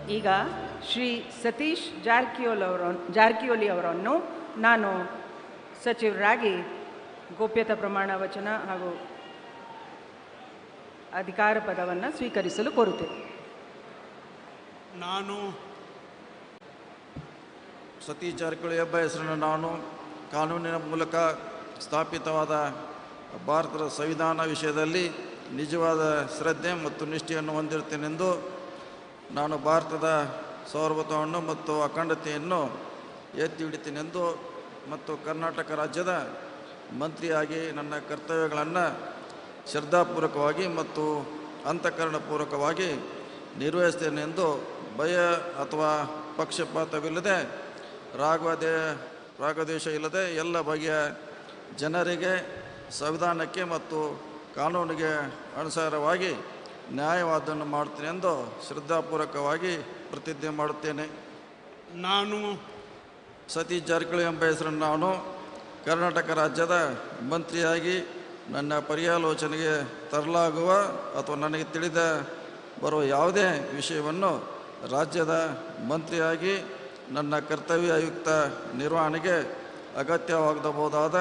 ಈಗ ಶ್ರೀ ಸತೀಶ್ ಜಾರಕಿಹೊಳಿ ಅವರನ್ನು ನಾನು ಸಚಿವರಾಗಿ ಗೋಪ್ಯತಾ ಪ್ರಮಾಣ ವಚನ ಹಾಗೂ ಅಧಿಕಾರ ಪದವನ್ನು ಸ್ವೀಕರಿಸಲು ಕೋರುತ್ತೇನೆ. ನಾನು ಸತೀಶ್ ಜಾರಕಿಹೊಳಿ ಎಂಬ ಹೆಸರನ್ನು ನಾನು ಕಾನೂನಿನ ಮೂಲಕ ಸ್ಥಾಪಿತವಾದ ಭಾರತದ ಸಂವಿಧಾನ ವಿಷಯದಲ್ಲಿ ನಿಜವಾದ ಶ್ರದ್ಧೆ ಮತ್ತು ನಿಷ್ಠೆಯನ್ನು ಹೊಂದಿರುತ್ತೇನೆಂದು ನಾನು ಭಾರತದ ಸಾರ್ವಭೌಮತ್ವವನ್ನು ಮತ್ತು ಅಖಂಡತೆಯನ್ನು ಎತ್ತಿ ಹಿಡಿತೇನೆಂದು ಮತ್ತು ಕರ್ನಾಟಕ ರಾಜ್ಯದ ಮಂತ್ರಿಯಾಗಿ ನನ್ನ ಕರ್ತವ್ಯಗಳನ್ನು ಶ್ರದ್ಧಾಪೂರ್ವಕವಾಗಿ ಮತ್ತು ಅಂತಃಕರಣಪೂರ್ವಕವಾಗಿ ನಿರ್ವಹಿಸ್ತೇನೆಂದು ಭಯ ಅಥವಾ ಪಕ್ಷಪಾತವಿಲ್ಲದೆ ರಾಗದ್ವೇಷ ಇಲ್ಲದೆ ಎಲ್ಲ ಬಗೆಯ ಜನರಿಗೆ ಸಂವಿಧಾನಕ್ಕೆ ಮತ್ತು ಕಾನೂನಿಗೆ ಅನುಸಾರವಾಗಿ ನ್ಯಾಯವಾದವನ್ನು ಮಾಡುತ್ತೇನೆ ಎಂದು ಶ್ರದ್ಧಾಪೂರ್ವಕವಾಗಿ ಪ್ರತಿಜ್ಞೆ ಮಾಡುತ್ತೇನೆ. ನಾನು ಸತೀಶ್ ಜಾರಕಿಹೊಳಿ ಎಂಬ ಹೆಸರನ್ನು ನಾನು ಕರ್ನಾಟಕ ರಾಜ್ಯದ ಮಂತ್ರಿಯಾಗಿ ನನ್ನ ಪರ್ಯಾಲೋಚನೆಗೆ ತರಲಾಗುವ ಅಥವಾ ನನಗೆ ತಿಳಿದ ಬರುವ ಯಾವುದೇ ವಿಷಯವನ್ನು ರಾಜ್ಯದ ಮಂತ್ರಿಯಾಗಿ ನನ್ನ ಕರ್ತವ್ಯಯುಕ್ತ ನಿರ್ವಹಣೆಗೆ ಅಗತ್ಯವಾಗಬಹುದಾದ